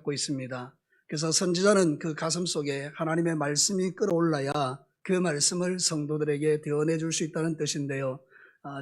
갖고 있습니다. 그래서 선지자는 그 가슴 속에 하나님의 말씀이 끌어올라야 그 말씀을 성도들에게 대언해 줄 수 있다는 뜻인데요.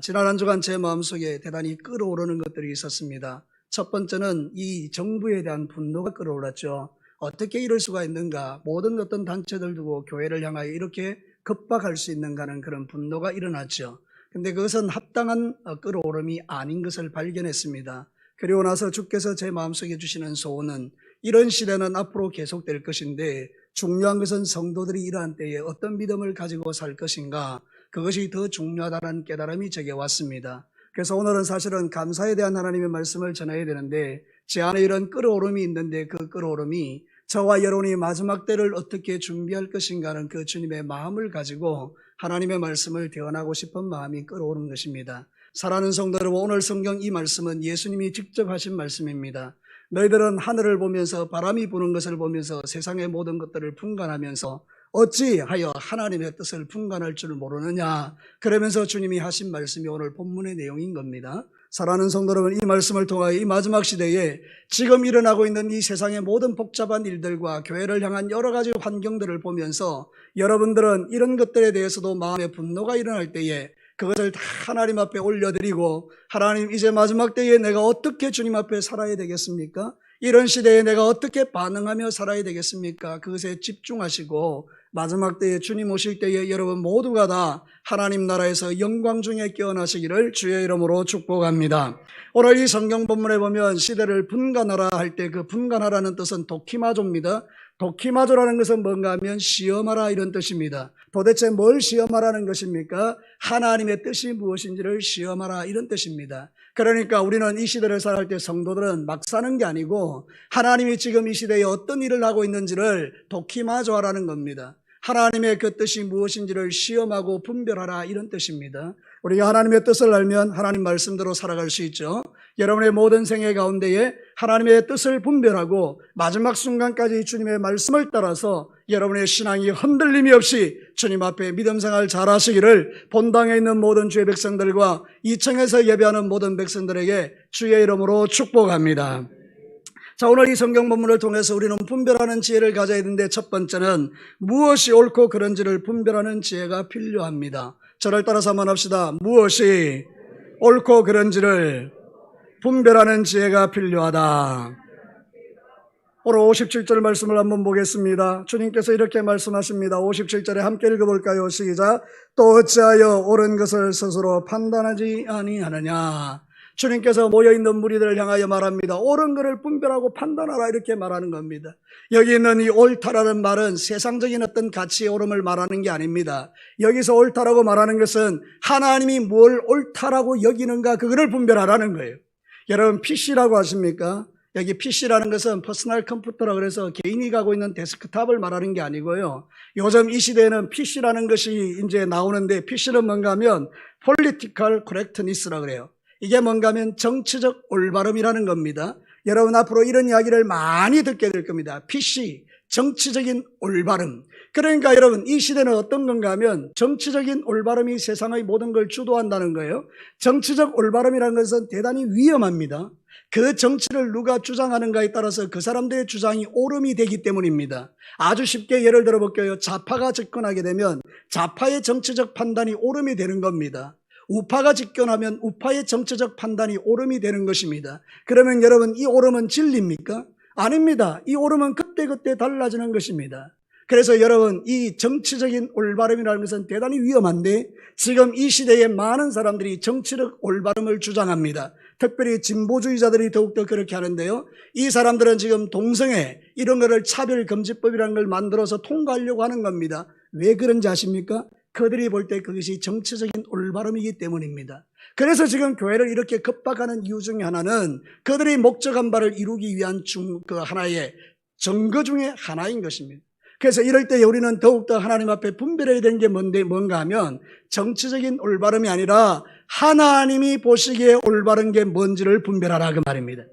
지난 한 주간 제 마음속에 대단히 끌어오르는 것들이 있었습니다. 첫 번째는 이 정부에 대한 분노가 끌어올랐죠. 어떻게 이럴 수가 있는가? 모든 어떤 단체들 두고 교회를 향하여 이렇게 급박할 수 있는가는 그런 분노가 일어났죠. 근데 그것은 합당한 끌어오름이 아닌 것을 발견했습니다. 그리고 나서 주께서 제 마음속에 주시는 소원은 이런 시대는 앞으로 계속될 것인데 중요한 것은 성도들이 이러한 때에 어떤 믿음을 가지고 살 것인가, 그것이 더 중요하다는 깨달음이 제게 왔습니다. 그래서 오늘은 사실은 감사에 대한 하나님의 말씀을 전해야 되는데 제 안에 이런 끌어오름이 있는데 그 끌어오름이 저와 여러분이 마지막 때를 어떻게 준비할 것인가 하는 그 주님의 마음을 가지고 하나님의 말씀을 대언하고 싶은 마음이 끌어오른 것입니다. 사랑하는 성도 여러분, 오늘 성경 이 말씀은 예수님이 직접 하신 말씀입니다. 너희들은 하늘을 보면서 바람이 부는 것을 보면서 세상의 모든 것들을 분간하면서 어찌하여 하나님의 뜻을 분간할 줄 모르느냐, 그러면서 주님이 하신 말씀이 오늘 본문의 내용인 겁니다. 사랑하는 성도 여러분, 이 말씀을 통하여 이 마지막 시대에 지금 일어나고 있는 이 세상의 모든 복잡한 일들과 교회를 향한 여러 가지 환경들을 보면서 여러분들은 이런 것들에 대해서도 마음의 분노가 일어날 때에 그것을 다 하나님 앞에 올려드리고, 하나님, 이제 마지막 때에 내가 어떻게 주님 앞에 살아야 되겠습니까? 이런 시대에 내가 어떻게 반응하며 살아야 되겠습니까? 그것에 집중하시고 마지막 때에 주님 오실 때에 여러분 모두가 다 하나님 나라에서 영광 중에 깨어나시기를 주의 이름으로 축복합니다. 오늘 이 성경 본문에 보면 시대를 분간하라 할 때 그 분간하라는 뜻은 도키마조입니다. 도키마조라는 것은 뭔가 하면 시험하라 이런 뜻입니다. 도대체 뭘 시험하라는 것입니까? 하나님의 뜻이 무엇인지를 시험하라 이런 뜻입니다. 그러니까 우리는 이 시대를 살아갈 때 성도들은 막 사는 게 아니고 하나님이 지금 이 시대에 어떤 일을 하고 있는지를 도키마조하라는 겁니다. 하나님의 그 뜻이 무엇인지를 시험하고 분별하라 이런 뜻입니다. 우리가 하나님의 뜻을 알면 하나님 말씀대로 살아갈 수 있죠. 여러분의 모든 생애 가운데에 하나님의 뜻을 분별하고 마지막 순간까지 주님의 말씀을 따라서 여러분의 신앙이 흔들림이 없이 주님 앞에 믿음 생활 잘하시기를 본당에 있는 모든 주의 백성들과 이층에서 예배하는 모든 백성들에게 주의 이름으로 축복합니다. 자, 오늘 이 성경 본문을 통해서 우리는 분별하는 지혜를 가져야 되는데 첫 번째는 무엇이 옳고 그른지를 분별하는 지혜가 필요합니다. 저를 따라서 한번 합시다. 무엇이 옳고 그른지를 분별하는 지혜가 필요하다. 오늘 57절 말씀을 한번 보겠습니다. 주님께서 이렇게 말씀하십니다. 57절에 함께 읽어볼까요? 시작. 또 어찌하여 옳은 것을 스스로 판단하지 아니하느냐. 주님께서 모여있는 무리들을 향하여 말합니다. 옳은 것을 분별하고 판단하라 이렇게 말하는 겁니다. 여기 있는 이 옳다라는 말은 세상적인 어떤 가치의 옳음을 말하는 게 아닙니다. 여기서 옳다라고 말하는 것은 하나님이 뭘 옳다라고 여기는가 그거를 분별하라는 거예요. 여러분 PC라고 하십니까? 여기 PC라는 것은 퍼스널 컴퓨터라 그래서 개인이 가고 있는 데스크탑을 말하는 게 아니고요. 요즘 이 시대에는 PC라는 것이 이제 나오는데 PC는 뭔가 하면 Political Correctness라고 그래요. 이게 뭔가 하면 정치적 올바름이라는 겁니다. 여러분 앞으로 이런 이야기를 많이 듣게 될 겁니다. PC, 정치적인 올바름. 그러니까 여러분 이 시대는 어떤 건가 하면 정치적인 올바름이 세상의 모든 걸 주도한다는 거예요. 정치적 올바름이라는 것은 대단히 위험합니다. 그 정치를 누가 주장하는가에 따라서 그 사람들의 주장이 옳음이 되기 때문입니다. 아주 쉽게 예를 들어볼게요. 좌파가 집권하게 되면 좌파의 정치적 판단이 옳음이 되는 겁니다. 우파가 집권하면 우파의 정치적 판단이 옳음이 되는 것입니다. 그러면 여러분 이 옳음은 진리입니까? 아닙니다. 이 옳음은 그때그때 달라지는 것입니다. 그래서 여러분 이 정치적인 올바름이라는 것은 대단히 위험한데 지금 이 시대에 많은 사람들이 정치적 올바름을 주장합니다. 특별히 진보주의자들이 더욱더 그렇게 하는데요. 이 사람들은 지금 동성애 이런 거를 차별금지법이라는 걸 만들어서 통과하려고 하는 겁니다. 왜 그런지 아십니까? 그들이 볼 때 그것이 정치적인 올바름이기 때문입니다. 그래서 지금 교회를 이렇게 급박하는 이유 중에 하나는 그들이 목적한 바를 이루기 위한 하나의 증거 중에 하나인 것입니다. 그래서 이럴 때 우리는 더욱더 하나님 앞에 분별해야 되는 게 뭔가 하면 정치적인 올바름이 아니라 하나님이 보시기에 올바른 게 뭔지를 분별하라 그 말입니다.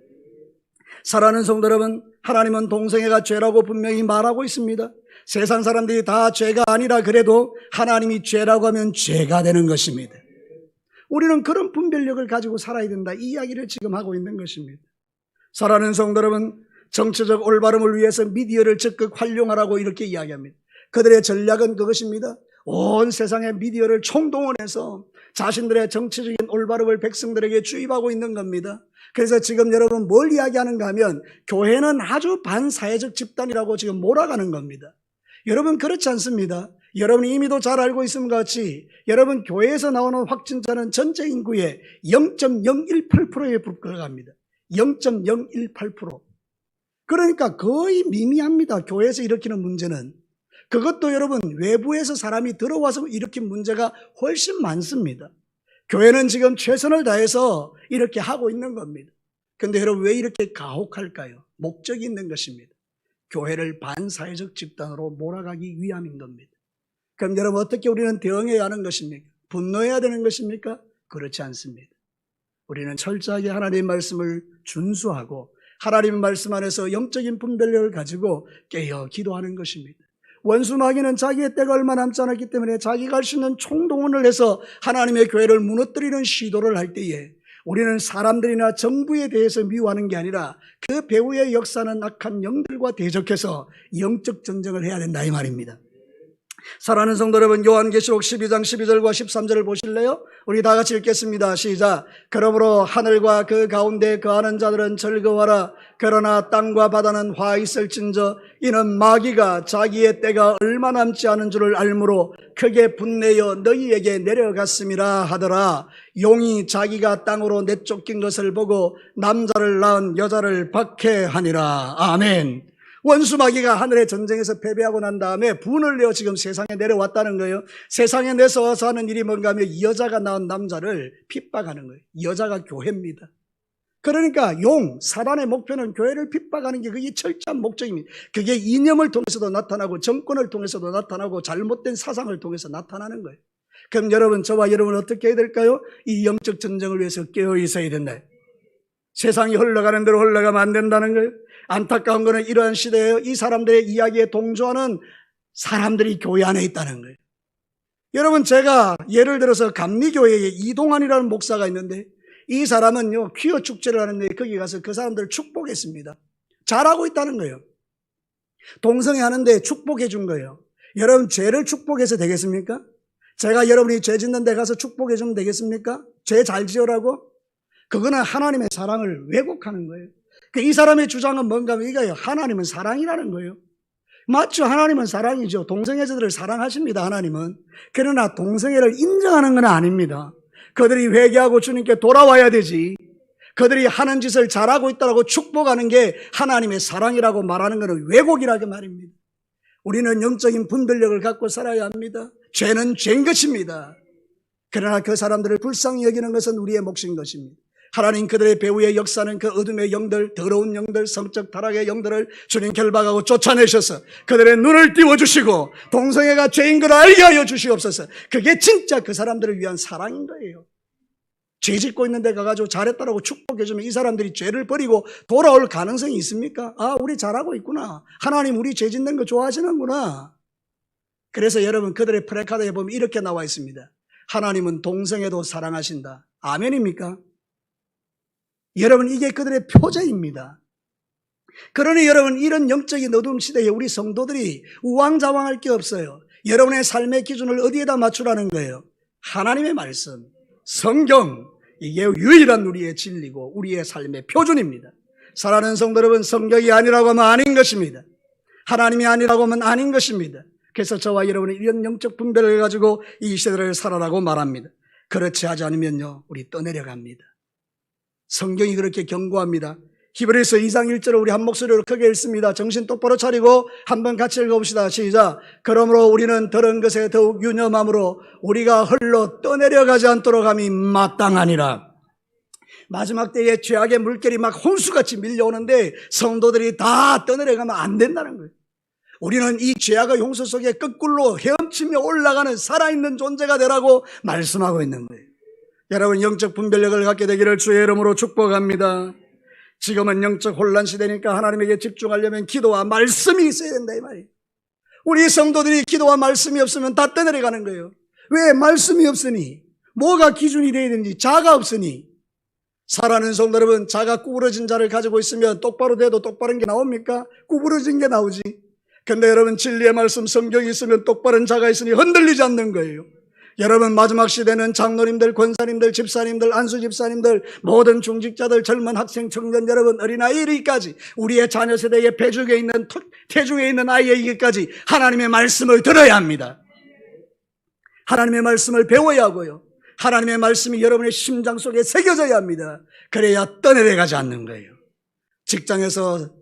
사랑하는 성도 여러분, 하나님은 동성애가 죄라고 분명히 말하고 있습니다. 세상 사람들이 다 죄가 아니라 그래도 하나님이 죄라고 하면 죄가 되는 것입니다. 우리는 그런 분별력을 가지고 살아야 된다. 이 이야기를 지금 하고 있는 것입니다. 사랑하는 성도 여러분, 정치적 올바름을 위해서 미디어를 적극 활용하라고 이렇게 이야기합니다. 그들의 전략은 그것입니다. 온 세상의 미디어를 총동원해서 자신들의 정치적인 올바름을 백성들에게 주입하고 있는 겁니다. 그래서 지금 여러분 뭘 이야기하는가 하면 교회는 아주 반사회적 집단이라고 지금 몰아가는 겁니다. 여러분 그렇지 않습니다. 여러분이 이미도 잘 알고 있음과 같이 여러분 교회에서 나오는 확진자는 전체 인구의 0.018%에 불과합니다. 0.018%. 그러니까 거의 미미합니다. 교회에서 일으키는 문제는. 그것도 여러분 외부에서 사람이 들어와서 일으킨 문제가 훨씬 많습니다. 교회는 지금 최선을 다해서 이렇게 하고 있는 겁니다. 그런데 여러분 왜 이렇게 가혹할까요? 목적이 있는 것입니다. 교회를 반사회적 집단으로 몰아가기 위함인 겁니다. 그럼 여러분 어떻게 우리는 대응해야 하는 것입니까? 분노해야 되는 것입니까? 그렇지 않습니다. 우리는 철저하게 하나님의 말씀을 준수하고 하나님의 말씀 안에서 영적인 분별력을 가지고 깨어 기도하는 것입니다. 원수 마귀는 자기의 때가 얼마 남지 않았기 때문에 자기가 할 수 있는 총동원을 해서 하나님의 교회를 무너뜨리는 시도를 할 때에 우리는 사람들이나 정부에 대해서 미워하는 게 아니라 그 배후의 역사는 악한 영들과 대적해서 영적 전쟁을 해야 된다 이 말입니다. 사랑하는 성도 여러분, 요한계시록 12장 12절과 13절을 보실래요? 우리 다 같이 읽겠습니다. 시작. 그러므로 하늘과 그 가운데 거하는 자들은 즐거워하라. 그러나 땅과 바다는 화 있을진저 이는 마귀가 자기의 때가 얼마 남지 않은 줄을 알므로 크게 분내어 너희에게 내려갔음이라 하더라. 용이 자기가 땅으로 내쫓긴 것을 보고 남자를 낳은 여자를 박해하니라. 아멘. 원수 마귀가 하늘의 전쟁에서 패배하고 난 다음에 분을 내어 지금 세상에 내려왔다는 거예요. 세상에 내서와서 하는 일이 뭔가 하면 이 여자가 낳은 남자를 핍박하는 거예요. 이 여자가 교회입니다. 그러니까 사단의 목표는 교회를 핍박하는 게 그게 철저한 목적입니다. 그게 이념을 통해서도 나타나고 정권을 통해서도 나타나고 잘못된 사상을 통해서 나타나는 거예요. 그럼 여러분, 저와 여러분 어떻게 해야 될까요? 이 영적 전쟁을 위해서 깨어 있어야 된다. 세상이 흘러가는 대로 흘러가면 안 된다는 거예요. 안타까운 것은 이러한 시대에 이 사람들의 이야기에 동조하는 사람들이 교회 안에 있다는 거예요. 여러분, 제가 예를 들어서 감리교회에 이동환이라는 목사가 있는데 이 사람은요 퀴어 축제를 하는데 거기 가서 그 사람들을 축복했습니다. 잘하고 있다는 거예요. 동성애 하는데 축복해 준 거예요. 여러분, 죄를 축복해서 되겠습니까? 제가 여러분이 죄 짓는 데 가서 축복해 주면 되겠습니까? 죄 잘 지으라고? 그거는 하나님의 사랑을 왜곡하는 거예요. 이 사람의 주장은 뭔가 하면 이거예요. 하나님은 사랑이라는 거예요. 맞죠? 하나님은 사랑이죠. 동성애자들을 사랑하십니다. 하나님은. 그러나 동성애를 인정하는 건 아닙니다. 그들이 회개하고 주님께 돌아와야 되지. 그들이 하는 짓을 잘하고 있다고 축복하는 게 하나님의 사랑이라고 말하는 것은 왜곡이라고 말입니다. 우리는 영적인 분별력을 갖고 살아야 합니다. 죄는 죄인 것입니다. 그러나 그 사람들을 불쌍히 여기는 것은 우리의 몫인 것입니다. 하나님 그들의 배후의 역사는 그 어둠의 영들, 더러운 영들, 성적 타락의 영들을 주님 결박하고 쫓아내셔서 그들의 눈을 띄워주시고 동성애가 죄인 걸 알게 하여 주시옵소서. 그게 진짜 그 사람들을 위한 사랑인 거예요. 죄 짓고 있는 데 가가지고 잘했다라고 축복해주면 이 사람들이 죄를 버리고 돌아올 가능성이 있습니까? 아, 우리 잘하고 있구나. 하나님 우리 죄 짓는 거 좋아하시는구나. 그래서 여러분, 그들의 프래카드에 보면 이렇게 나와 있습니다. 하나님은 동성애도 사랑하신다. 아멘입니까? 여러분, 이게 그들의 표제입니다. 그러니 여러분, 이런 영적인 어두운 시대에 우리 성도들이 우왕좌왕할 게 없어요. 여러분의 삶의 기준을 어디에다 맞추라는 거예요? 하나님의 말씀, 성경, 이게 유일한 우리의 진리고 우리의 삶의 표준입니다. 사랑하는 성도 여러분, 성경이 아니라고 하면 아닌 것입니다. 하나님이 아니라고 하면 아닌 것입니다. 그래서 저와 여러분은 이런 영적 분별을 가지고 이 시대를 살아라고 말합니다. 그렇지 하지 않으면요, 우리 떠내려갑니다. 성경이 그렇게 경고합니다. 히브리서 2장 1절을 우리 한 목소리로 크게 읽습니다. 정신 똑바로 차리고 한번 같이 읽어봅시다. 시작. 그러므로 우리는 들은 것에 더욱 유념함으로 우리가 홀로 떠내려가지 않도록 함이 마땅하니라. 마지막 때에 죄악의 물결이 막 홍수같이 밀려오는데 성도들이 다 떠내려가면 안 된다는 거예요. 우리는 이 죄악의 홍수 속에 거꾸로 헤엄치며 올라가는 살아있는 존재가 되라고 말씀하고 있는 거예요. 여러분, 영적 분별력을 갖게 되기를 주의 이름으로 축복합니다. 지금은 영적 혼란 시대니까 하나님에게 집중하려면 기도와 말씀이 있어야 된다 이 말이에요. 우리 성도들이 기도와 말씀이 없으면 다 떠내려가는 거예요. 왜? 말씀이 없으니. 뭐가 기준이 되어야 되는지 자가 없으니. 사랑하는 성도 여러분, 자가 구부러진 자를 가지고 있으면 똑바로 돼도 똑바른 게 나옵니까? 구부러진 게 나오지. 근데 여러분, 진리의 말씀 성경이 있으면 똑바른 자가 있으니 흔들리지 않는 거예요. 여러분, 마지막 시대는 장로님들, 권사님들, 집사님들, 안수 집사님들, 모든 중직자들, 젊은 학생, 청년 여러분, 어린아이 이르기까지 우리의 자녀 세대의 태중에 있는 아이에게까지 하나님의 말씀을 들어야 합니다. 하나님의 말씀을 배워야 하고요. 하나님의 말씀이 여러분의 심장 속에 새겨져야 합니다. 그래야 떠내려가지 않는 거예요. 직장에서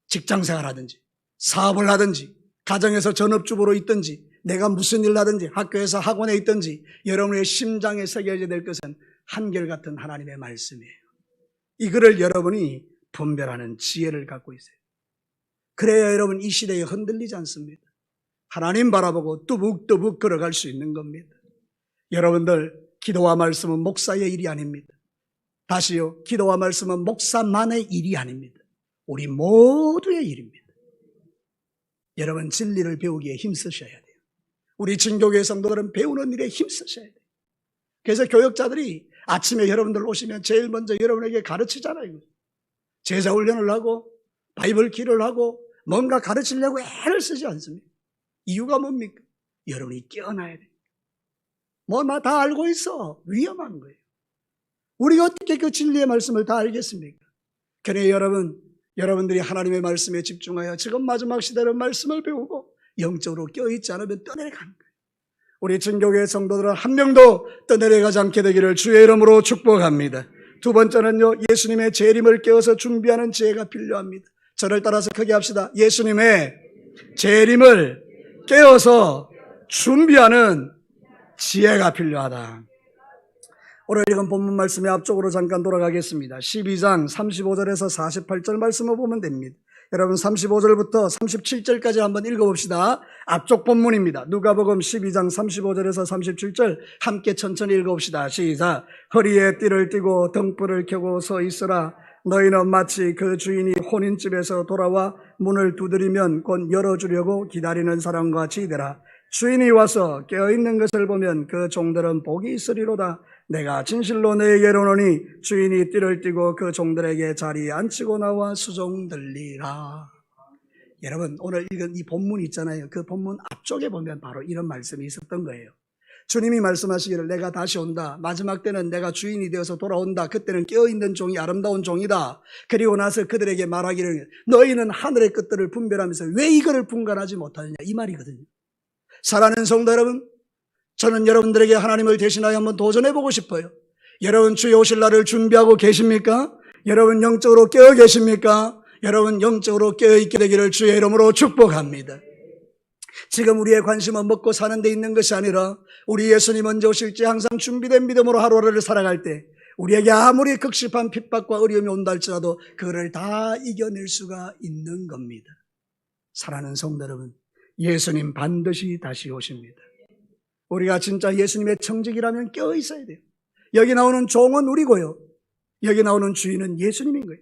직장생활 하든지, 사업을 하든지, 가정에서 전업주부로 있든지, 내가 무슨 일을 하든지, 학교에서 학원에 있든지 여러분의 심장에 새겨져야 될 것은 한결같은 하나님의 말씀이에요. 이거를 여러분이 분별하는 지혜를 갖고 있어요. 그래야 여러분 이 시대에 흔들리지 않습니다. 하나님 바라보고 뚜북뚜북 걸어갈 수 있는 겁니다. 여러분들, 기도와 말씀은 목사의 일이 아닙니다. 다시요, 기도와 말씀은 목사만의 일이 아닙니다. 우리 모두의 일입니다. 여러분, 진리를 배우기에 힘쓰셔야 돼요. 우리 진교교회 성도들은 배우는 일에 힘쓰셔야 돼요. 그래서 교역자들이 아침에 여러분들 오시면 제일 먼저 여러분에게 가르치잖아요. 제자 훈련을 하고 바이블 기를 하고 뭔가 가르치려고 애를 쓰지 않습니다. 이유가 뭡니까? 여러분이 깨어나야 돼요. 뭐 나 다 알고 있어. 위험한 거예요. 우리가 어떻게 그 진리의 말씀을 다 알겠습니까? 그래 여러분들이 하나님의 말씀에 집중하여 지금 마지막 시대의 말씀을 배우고 영적으로 껴있지 않으면 떠내려가는 거예요. 우리 진교회 성도들은 한 명도 떠내려가지 않게 되기를 주의 이름으로 축복합니다. 두 번째는요, 예수님의 재림을 깨어서 준비하는 지혜가 필요합니다. 저를 따라서 크게 합시다. 예수님의 재림을 깨어서 준비하는 지혜가 필요하다. 오늘 읽은 본문 말씀의 앞쪽으로 잠깐 돌아가겠습니다. 12장 35절에서 48절 말씀을 보면 됩니다. 여러분, 35절부터 37절까지 한번 읽어봅시다. 앞쪽 본문입니다. 누가복음 12장 35절에서 37절 함께 천천히 읽어봅시다. 시작. 허리에 띠를 띠고 등불을 켜고 서 있으라. 너희는 마치 그 주인이 혼인집에서 돌아와 문을 두드리면 곧 열어주려고 기다리는 사람과 같이 되라. 주인이 와서 깨어있는 것을 보면 그 종들은 복이 있으리로다. 내가 진실로 너에게 이르노니 주인이 띠를 띠고 그 종들에게 자리에 앉히고 나와 수종들리라. 여러분, 오늘 읽은 이 본문 있잖아요. 그 본문 앞쪽에 보면 바로 이런 말씀이 있었던 거예요. 주님이 말씀하시기를 내가 다시 온다. 마지막 때는 내가 주인이 되어서 돌아온다. 그때는 깨어있는 종이 아름다운 종이다. 그리고 나서 그들에게 말하기를 너희는 하늘의 끝들을 분별하면서 왜 이거를 분간하지 못하느냐, 이 말이거든요. 사랑하는 성도 여러분, 저는 여러분들에게 하나님을 대신하여 한번 도전해보고 싶어요. 여러분, 주의 오실 날을 준비하고 계십니까? 여러분, 영적으로 깨어 계십니까? 여러분, 영적으로 깨어있게 되기를 주의 이름으로 축복합니다. 지금 우리의 관심은 먹고 사는 데 있는 것이 아니라 우리 예수님 언제 오실지 항상 준비된 믿음으로 하루하루를 살아갈 때 우리에게 아무리 극심한 핍박과 어려움이 온다 할지라도 그거를 다 이겨낼 수가 있는 겁니다. 사랑하는 성도 여러분, 예수님 반드시 다시 오십니다. 우리가 진짜 예수님의 청직이라면 깨어 있어야 돼요. 여기 나오는 종은 우리고요, 여기 나오는 주인은 예수님인 거예요.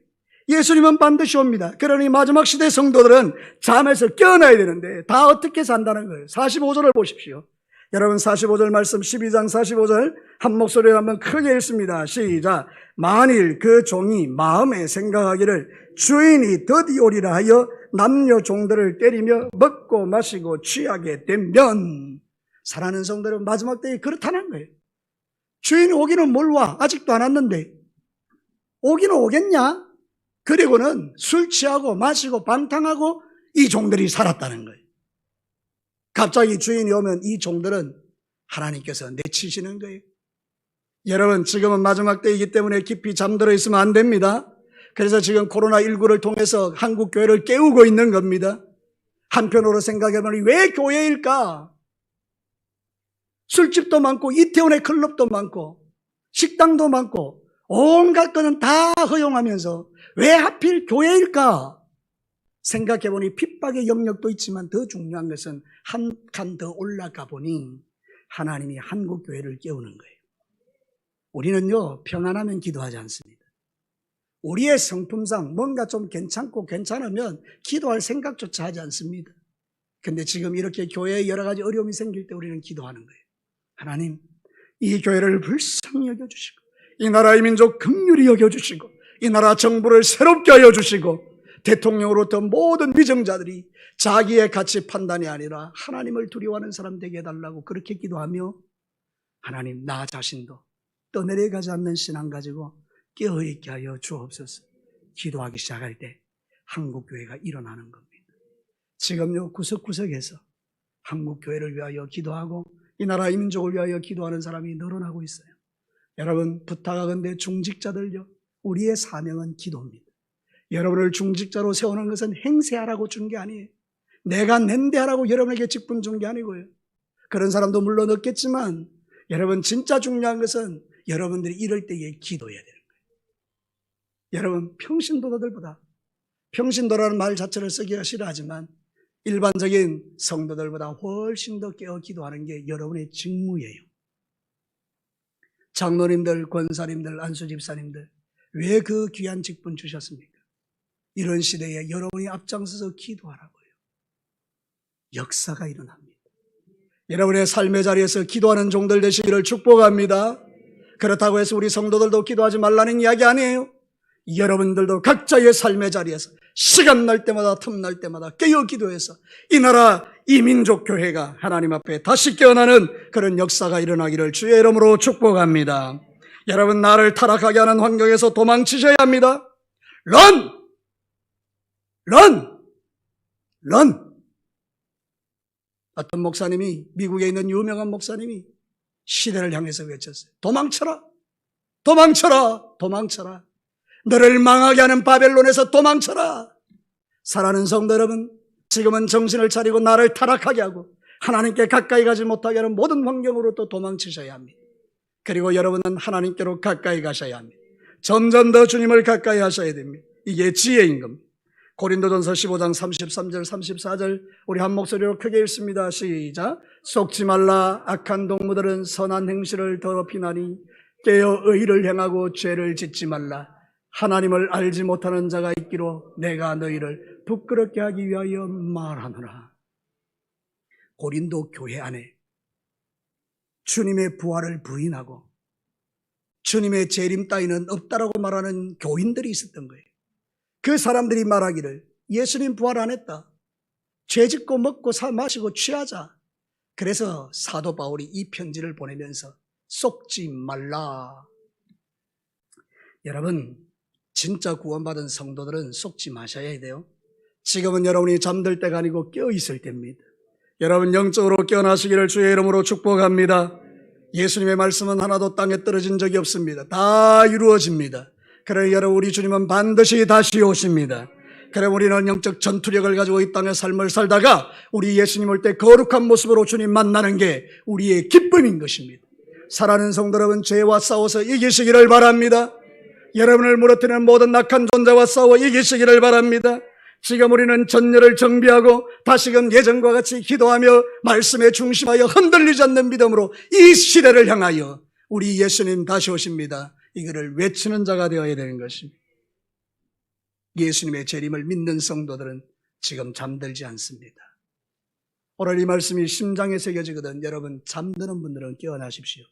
예수님은 반드시 옵니다. 그러니 마지막 시대 성도들은 잠에서 깨어나야 되는데 다 어떻게 산다는 거예요. 45절을 보십시오. 여러분, 45절 말씀 12장 45절 한 목소리로 한번 크게 읽습니다. 시작. 만일 그 종이 마음에 생각하기를 주인이 드디어 오리라 하여 남녀 종들을 때리며 먹고 마시고 취하게 되면, 사랑하는 성도들은 마지막 때에 그렇다는 거예요. 주인이 오기는 뭘 와? 아직도 안 왔는데 오기는 오겠냐? 그리고는 술 취하고 마시고 방탕하고 이 종들이 살았다는 거예요. 갑자기 주인이 오면 이 종들은 하나님께서 내치시는 거예요. 여러분, 지금은 마지막 때이기 때문에 깊이 잠들어 있으면 안 됩니다. 그래서 지금 코로나19를 통해서 한국 교회를 깨우고 있는 겁니다. 한편으로 생각해보니 왜 교회일까? 술집도 많고 이태원의 클럽도 많고 식당도 많고 온갖 거는 다 허용하면서 왜 하필 교회일까? 생각해보니 핍박의 영역도 있지만 더 중요한 것은 한 칸 더 올라가 보니 하나님이 한국 교회를 깨우는 거예요. 우리는요, 평안하면 기도하지 않습니다. 우리의 성품상 뭔가 좀 괜찮고 괜찮으면 기도할 생각조차 하지 않습니다. 근데 지금 이렇게 교회에 여러 가지 어려움이 생길 때 우리는 기도하는 거예요. 하나님, 이 교회를 불쌍히 여겨주시고 이 나라의 민족 긍휼히 여겨주시고 이 나라 정부를 새롭게 하여 주시고 대통령으로부터 모든 위정자들이 자기의 가치 판단이 아니라 하나님을 두려워하는 사람 되게 해달라고 그렇게 기도하며 하나님 나 자신도 떠내려가지 않는 신앙 가지고 깨어있게 하여 주옵소서. 기도하기 시작할 때 한국교회가 일어나는 겁니다. 지금요 구석구석에서 한국교회를 위하여 기도하고 이 나라의 민족을 위하여 기도하는 사람이 늘어나고 있어요. 여러분 부탁하건대 중직자들요, 우리의 사명은 기도입니다. 여러분을 중직자로 세우는 것은 행세하라고 준 게 아니에요. 내가 낸대하라고 여러분에게 직분 준 게 아니고요. 그런 사람도 물론 없겠지만 여러분 진짜 중요한 것은 여러분들이 이럴 때에 기도해야 되는 거예요. 여러분 평신도들보다, 평신도라는 말 자체를 쓰기가 싫어하지만 일반적인 성도들보다 훨씬 더 깨어 기도하는 게 여러분의 직무예요. 장로님들, 권사님들, 안수집사님들 왜 그 귀한 직분 주셨습니까? 이런 시대에 여러분이 앞장서서 기도하라고요. 역사가 일어납니다. 여러분의 삶의 자리에서 기도하는 종들 되시기를 축복합니다. 그렇다고 해서 우리 성도들도 기도하지 말라는 이야기 아니에요. 여러분들도 각자의 삶의 자리에서 시간 날 때마다 틈날 때마다 깨어 기도해서 이 나라 이 민족 교회가 하나님 앞에 다시 깨어나는 그런 역사가 일어나기를 주의 이름으로 축복합니다. 여러분 나를 타락하게 하는 환경에서 도망치셔야 합니다. 런! 어떤 목사님이, 미국에 있는 유명한 목사님이 시대를 향해서 외쳤어요. 도망쳐라! 너를 망하게 하는 바벨론에서 도망쳐라! 사랑하는 성도 여러분, 지금은 정신을 차리고 나를 타락하게 하고 하나님께 가까이 가지 못하게 하는 모든 환경으로부터 도망치셔야 합니다. 그리고 여러분은 하나님께로 가까이 가셔야 합니다. 점점 더 주님을 가까이 하셔야 됩니다. 이게 지혜인 겁니다. 고린도전서 15장 33절 34절 우리 한 목소리로 크게 읽습니다. 시작. 속지 말라. 악한 동무들은 선한 행실을 더럽히나니 깨어 의를 행하고 죄를 짓지 말라. 하나님을 알지 못하는 자가 있기로 내가 너희를 부끄럽게 하기 위하여 말하노라. 고린도 교회 안에 주님의 부활을 부인하고 주님의 재림 따위는 없다라고 말하는 교인들이 있었던 거예요. 그 사람들이 말하기를 예수님 부활 안 했다. 죄 짓고 먹고 마시고 취하자. 그래서 사도 바울이 이 편지를 보내면서 속지 말라. 여러분 진짜 구원받은 성도들은 속지 마셔야 돼요. 지금은 여러분이 잠들 때가 아니고 깨어있을 때입니다. 여러분 영적으로 깨어나시기를 주의 이름으로 축복합니다. 예수님의 말씀은 하나도 땅에 떨어진 적이 없습니다. 다 이루어집니다. 그러나 여러분 우리 주님은 반드시 다시 오십니다. 그럼 우리는 영적 전투력을 가지고 이 땅의 삶을 살다가 우리 예수님 올 때 거룩한 모습으로 주님 만나는 게 우리의 기쁨인 것입니다. 사랑하는 성도 여러분, 죄와 싸워서 이기시기를 바랍니다. 여러분을 무너뜨리는 모든 악한 존재와 싸워 이기시기를 바랍니다. 지금 우리는 전열을 정비하고 다시금 예전과 같이 기도하며 말씀에 중심하여 흔들리지 않는 믿음으로 이 시대를 향하여 우리 예수님 다시 오십니다. 이거를 외치는 자가 되어야 되는 것입니다. 예수님의 재림을 믿는 성도들은 지금 잠들지 않습니다. 오늘 이 말씀이 심장에 새겨지거든 여러분 잠드는 분들은 깨어나십시오.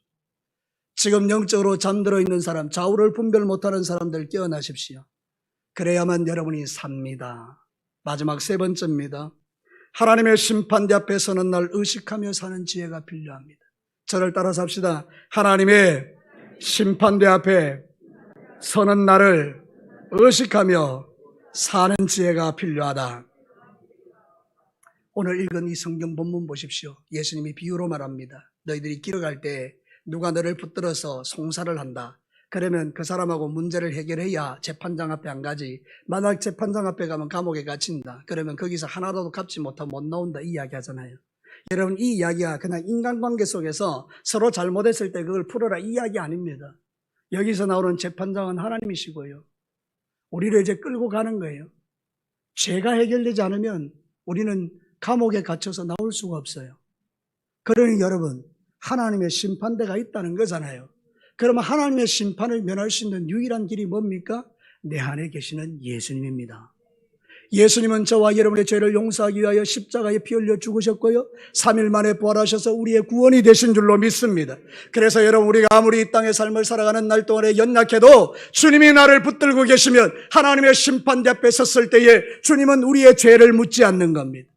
지금 영적으로 잠들어 있는 사람, 좌우를 분별 못하는 사람들 깨어나십시오. 그래야만 여러분이 삽니다. 마지막 세 번째입니다. 하나님의 심판대 앞에 서는 날 의식하며 사는 지혜가 필요합니다. 저를 따라서 합시다. 하나님의 심판대 앞에 서는 날을 의식하며 사는 지혜가 필요하다. 오늘 읽은 이 성경 본문 보십시오. 예수님이 비유로 말합니다. 너희들이 길어갈 때 누가 너를 붙들어서 송사를 한다. 그러면 그 사람하고 문제를 해결해야 재판장 앞에 안 가지. 만약 재판장 앞에 가면 감옥에 갇힌다. 그러면 거기서 하나라도 갚지 못하면 못 나온다. 이 이야기 하잖아요. 여러분 이 이야기가 그냥 인간관계 속에서 서로 잘못했을 때 그걸 풀어라 이 이야기 아닙니다. 여기서 나오는 재판장은 하나님이시고요. 우리를 이제 끌고 가는 거예요. 죄가 해결되지 않으면 우리는 감옥에 갇혀서 나올 수가 없어요. 그러니 여러분 하나님의 심판대가 있다는 거잖아요. 그러면 하나님의 심판을 면할 수 있는 유일한 길이 뭡니까? 내 안에 계시는 예수님입니다. 예수님은 저와 여러분의 죄를 용서하기 위하여 십자가에 피 흘려 죽으셨고요, 3일 만에 부활하셔서 우리의 구원이 되신 줄로 믿습니다. 그래서 여러분, 우리가 아무리 이 땅의 삶을 살아가는 날 동안에 연약해도 주님이 나를 붙들고 계시면 하나님의 심판대 앞에 섰을 때에 주님은 우리의 죄를 묻지 않는 겁니다.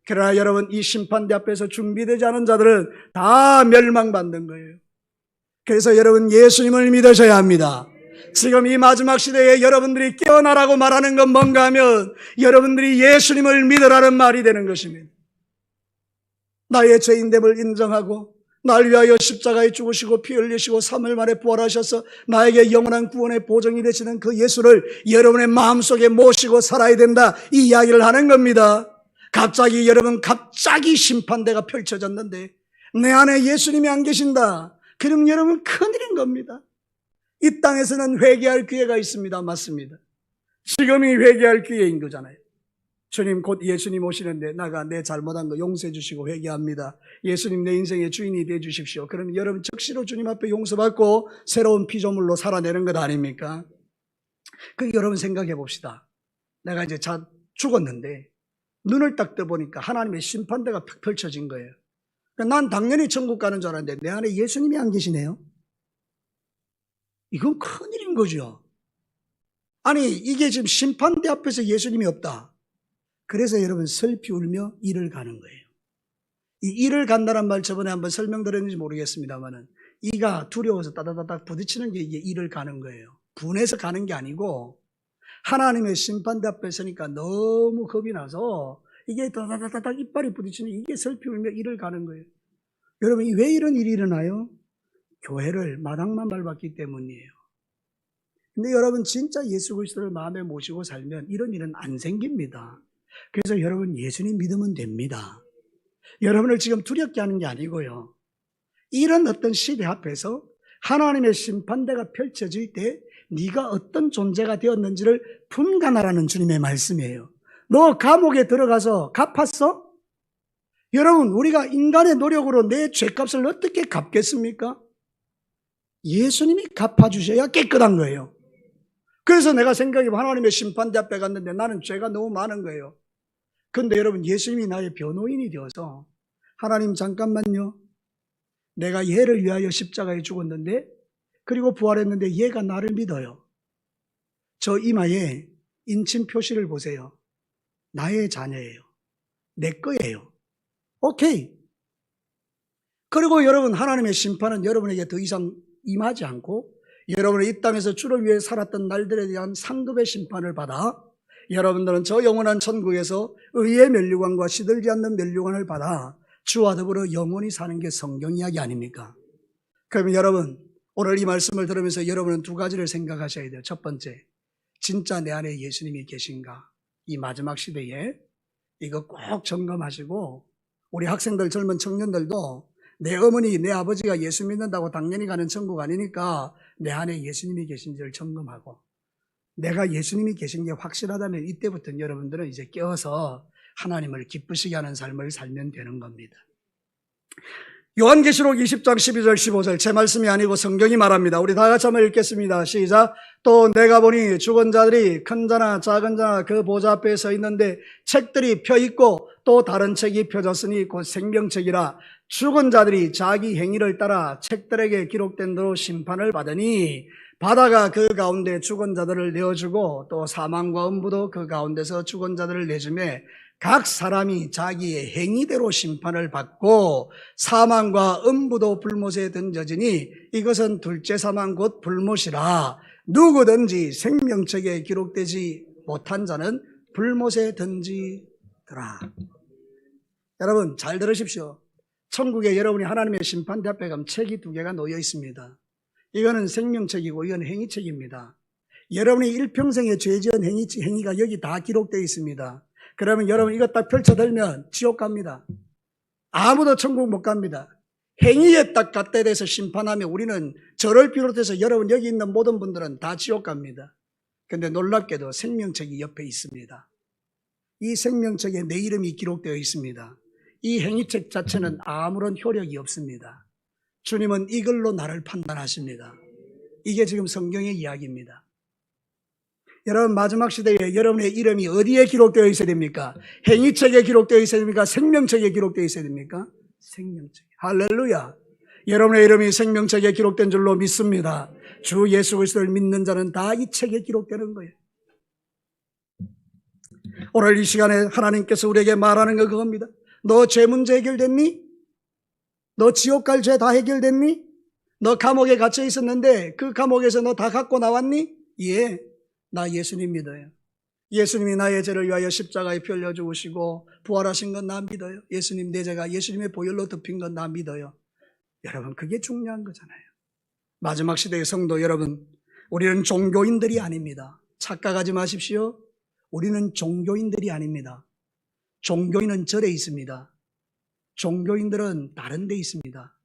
그러나 여러분, 이 심판대 앞에서 준비되지 않은 자들은 다 멸망받는 거예요. 그래서 여러분, 예수님을 믿으셔야 합니다. 지금 이 마지막 시대에 여러분들이 깨어나라고 말하는 건 뭔가 하면 여러분들이 예수님을 믿으라는 말이 되는 것입니다. 나의 죄인됨을 인정하고 날 위하여 십자가에 죽으시고 피 흘리시고 3일 만에 부활하셔서 나에게 영원한 구원의 보증이 되시는 그 예수를 여러분의 마음속에 모시고 살아야 된다, 이 이야기를 하는 겁니다. 갑자기 심판대가 펼쳐졌는데 내 안에 예수님이 안 계신다, 그럼 여러분 큰일인 겁니다. 이 땅에서는 회개할 기회가 있습니다. 맞습니다. 지금이 회개할 기회인 거잖아요. 주님, 곧 예수님 오시는데 나가 내 잘못한 거 용서해 주시고 회개합니다. 예수님, 내 인생의 주인이 되어 주십시오. 그럼 여러분 즉시로 주님 앞에 용서받고 새로운 피조물로 살아내는 것 아닙니까? 여러분 생각해 봅시다. 내가 이제 죽었는데 눈을 딱 떠보니까 하나님의 심판대가 펼쳐진 거예요. 난 당연히 천국 가는 줄 알았는데 내 안에 예수님이 안 계시네요. 이건 큰일인 거죠. 아니, 이게 지금 심판대 앞에서 예수님이 없다. 그래서 여러분 슬피 울며 이를 가는 거예요. 이 이를 간다는 말 저번에 한번 설명드렸는지 모르겠습니다만은 이가 두려워서 따다다닥 부딪히는 게 이게 이를 가는 거예요. 분해서 가는 게 아니고 하나님의 심판대 앞에 서니까 너무 겁이 나서 이게 따다다닥 이빨이 부딪히는, 이게 슬피 울며 이를 가는 거예요. 여러분, 왜 이런 일이 일어나요? 교회를 마당만 밟았기 때문이에요. 근데 여러분, 진짜 예수 그리스도를 마음에 모시고 살면 이런 일은 안 생깁니다. 그래서 여러분, 예수님 믿으면 됩니다. 여러분을 지금 두렵게 하는 게 아니고요, 이런 어떤 시대 앞에서 하나님의 심판대가 펼쳐질 때 네가 어떤 존재가 되었는지를 분간하라는 주님의 말씀이에요. 너 감옥에 들어가서 갚았어? 여러분, 우리가 인간의 노력으로 내 죄값을 어떻게 갚겠습니까? 예수님이 갚아주셔야 깨끗한 거예요. 그래서 내가 생각해보면 하나님의 심판대 앞에 갔는데 나는 죄가 너무 많은 거예요. 그런데 여러분, 예수님이 나의 변호인이 되어서 하나님 잠깐만요, 내가 얘를 위하여 십자가에 죽었는데 그리고 부활했는데 얘가 나를 믿어요. 저 이마에 인침 표시를 보세요. 나의 자녀예요. 내 거예요. 오케이. 그리고 여러분, 하나님의 심판은 여러분에게 더 이상 임하지 않고 여러분의 이 땅에서 주를 위해 살았던 날들에 대한 상급의 심판을 받아 여러분들은 저 영원한 천국에서 의의 면류관과 시들지 않는 면류관을 받아 주와 더불어 영원히 사는 게 성경 이야기 아닙니까? 그러면 여러분, 오늘 이 말씀을 들으면서 여러분은 두 가지를 생각하셔야 돼요. 첫 번째, 진짜 내 안에 예수님이 계신가? 이 마지막 시대에 이거 꼭 점검하시고, 우리 학생들, 젊은 청년들도 내 어머니, 내 아버지가 예수 믿는다고 당연히 가는 천국 아니니까 내 안에 예수님이 계신지를 점검하고, 내가 예수님이 계신 게 확실하다면 이때부터 여러분들은 이제 깨어서 하나님을 기쁘시게 하는 삶을 살면 되는 겁니다. 요한계시록 20장 12절 15절, 제 말씀이 아니고 성경이 말합니다. 우리 다 같이 한번 읽겠습니다. 시작. 또 내가 보니 죽은 자들이 큰 자나 작은 자나 그 보좌 앞에 서 있는데 책들이 펴있고 또 다른 책이 펴졌으니 곧 생명책이라. 죽은 자들이 자기 행위를 따라 책들에게 기록된 대로 심판을 받으니 바다가 그 가운데 죽은 자들을 내어주고 또 사망과 음부도 그 가운데서 죽은 자들을 내주매 각 사람이 자기의 행위대로 심판을 받고 사망과 음부도 불못에 던져지니 이것은 둘째 사망 곧 불못이라. 누구든지 생명책에 기록되지 못한 자는 불못에 던지더라. 여러분 잘 들으십시오. 천국에 여러분이 하나님의 심판대 앞에 가면 책이 두 개가 놓여 있습니다. 이거는 생명책이고 이건 행위책입니다. 여러분이 일평생에 죄 지은 행위가 여기 다 기록되어 있습니다. 그러면 여러분 이거 딱 펼쳐들면 지옥 갑니다. 아무도 천국 못 갑니다. 행위에 딱 갖다 대서 심판하면 우리는 저를 비롯해서 여러분 여기 있는 모든 분들은 다 지옥 갑니다. 그런데 놀랍게도 생명책이 옆에 있습니다. 이 생명책에 내 이름이 기록되어 있습니다. 이 행위책 자체는 아무런 효력이 없습니다. 주님은 이걸로 나를 판단하십니다. 이게 지금 성경의 이야기입니다. 여러분 마지막 시대에 여러분의 이름이 어디에 기록되어 있어야 됩니까? 행위책에 기록되어 있어야 됩니까? 생명책에 기록되어 있어야 됩니까? 생명책. 할렐루야. 여러분의 이름이 생명책에 기록된 줄로 믿습니다. 주 예수 그리스도를 믿는 자는 다 이 책에 기록되는 거예요. 오늘 이 시간에 하나님께서 우리에게 말하는 거 그겁니다. 너 죄 문제 해결됐니? 너 지옥 갈 죄 다 해결됐니? 너 감옥에 갇혀 있었는데 그 감옥에서 너 다 갖고 나왔니? 예, 나 예수님 믿어요. 예수님이 나의 죄를 위하여 십자가에 피 흘려 죽으시고 부활하신 건 나 믿어요. 예수님 내 죄가 예수님의 보혈로 덮인 건 나 믿어요. 여러분 그게 중요한 거잖아요. 마지막 시대의 성도 여러분, 우리는 종교인들이 아닙니다. 착각하지 마십시오. 우리는 종교인들이 아닙니다. 종교인은 절에 있습니다. 종교인들은 다른 데 있습니다.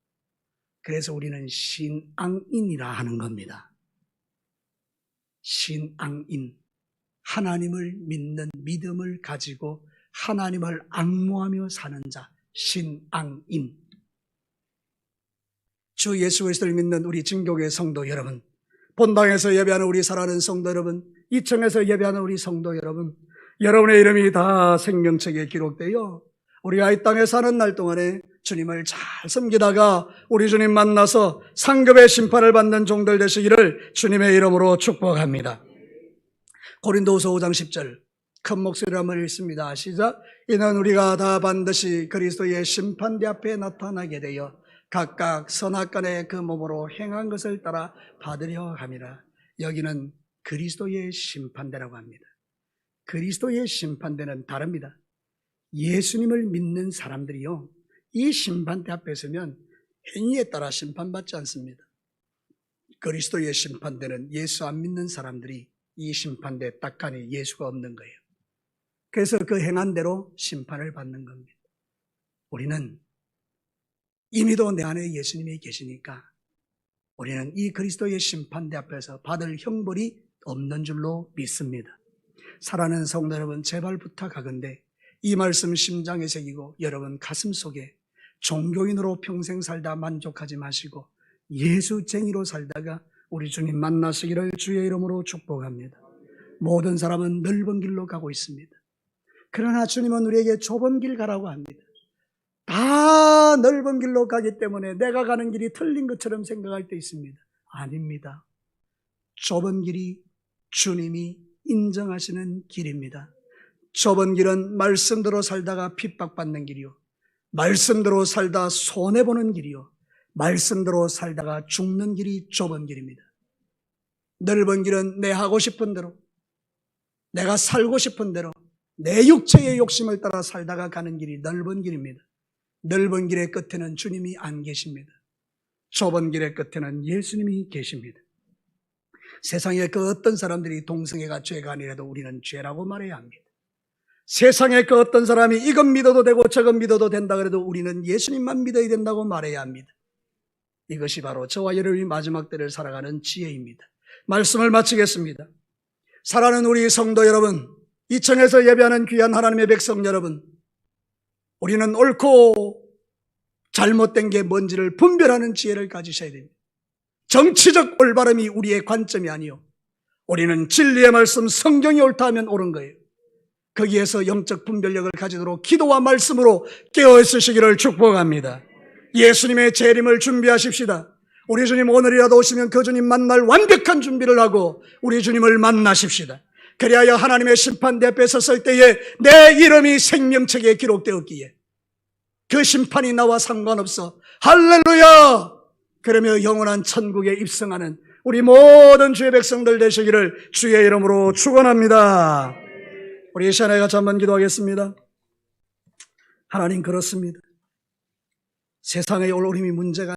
그래서 우리는 신앙인이라 하는 겁니다. 신앙인. 하나님을 믿는 믿음을 가지고 하나님을 앙모하며 사는 자, 신앙인. 주 예수 그리스도를 믿는 우리 진교회 성도 여러분, 본당에서 예배하는 우리 사랑하는 성도 여러분, 이층에서 예배하는 우리 성도 여러분, 여러분의 이름이 다 생명책에 기록되어 우리가 이 땅에 사는 날 동안에 주님을 잘 섬기다가 우리 주님 만나서 상급의 심판을 받는 종들 되시기를 주님의 이름으로 축복합니다. 고린도후서 5장 10절 큰 목소리로 한번 읽습니다. 시작. 이는 우리가 다 반드시 그리스도의 심판대 앞에 나타나게 되어 각각 선악간에 그 몸으로 행한 것을 따라 받으려 함이라. 여기는 그리스도의 심판대라고 합니다. 그리스도의 심판대는 다릅니다. 예수님을 믿는 사람들이요, 이 심판대 앞에 서면 행위에 따라 심판받지 않습니다. 그리스도의 심판대는 예수 안 믿는 사람들이 이 심판대 딱 가니 예수가 없는 거예요. 그래서 그 행한 대로 심판을 받는 겁니다. 우리는 이미도 내 안에 예수님이 계시니까 우리는 이 그리스도의 심판대 앞에서 받을 형벌이 없는 줄로 믿습니다. 사랑하는 성도 여러분, 제발 부탁하건대 이 말씀 심장에 새기고 여러분 가슴 속에 종교인으로 평생 살다 만족하지 마시고 예수쟁이로 살다가 우리 주님 만나시기를 주의 이름으로 축복합니다. 모든 사람은 넓은 길로 가고 있습니다. 그러나 주님은 우리에게 좁은 길 가라고 합니다. 다 넓은 길로 가기 때문에 내가 가는 길이 틀린 것처럼 생각할 때 있습니다. 아닙니다. 좁은 길이 주님이 인정하시는 길입니다. 좁은 길은 말씀대로 살다가 핍박받는 길이요, 말씀대로 살다 손해보는 길이요, 말씀대로 살다가 죽는 길이 좁은 길입니다. 넓은 길은 내 하고 싶은 대로, 내가 살고 싶은 대로 내 육체의 욕심을 따라 살다가 가는 길이 넓은 길입니다. 넓은 길의 끝에는 주님이 안 계십니다. 좁은 길의 끝에는 예수님이 계십니다. 세상에 그 어떤 사람들이 동성애가 죄가 아니라도 우리는 죄라고 말해야 합니다. 세상에 그 어떤 사람이 이것 믿어도 되고 저것 믿어도 된다 그래도 우리는 예수님만 믿어야 된다고 말해야 합니다. 이것이 바로 저와 여러분이 마지막 때를 살아가는 지혜입니다. 말씀을 마치겠습니다. 사랑하는 우리 성도 여러분, 이층에서 예배하는 귀한 하나님의 백성 여러분, 우리는 옳고 잘못된 게 뭔지를 분별하는 지혜를 가지셔야 됩니다. 정치적 올바름이 우리의 관점이 아니요, 우리는 진리의 말씀 성경이 옳다 하면 옳은 거예요. 거기에서 영적 분별력을 가지도록 기도와 말씀으로 깨어있으시기를 축복합니다. 예수님의 재림을 준비하십시다. 우리 주님 오늘이라도 오시면 그 주님 만날 완벽한 준비를 하고 우리 주님을 만나십시다. 그리하여 하나님의 심판대 앞에 섰을 때에 내 이름이 생명책에 기록되었기에 그 심판이 나와 상관없어. 할렐루야! 그러며 영원한 천국에 입성하는 우리 모든 주의 백성들 되시기를 주의 이름으로 축원합니다. 우리 이 시간에 같이 한번 기도하겠습니다. 하나님, 그렇습니다. 세상의 올림이 문제가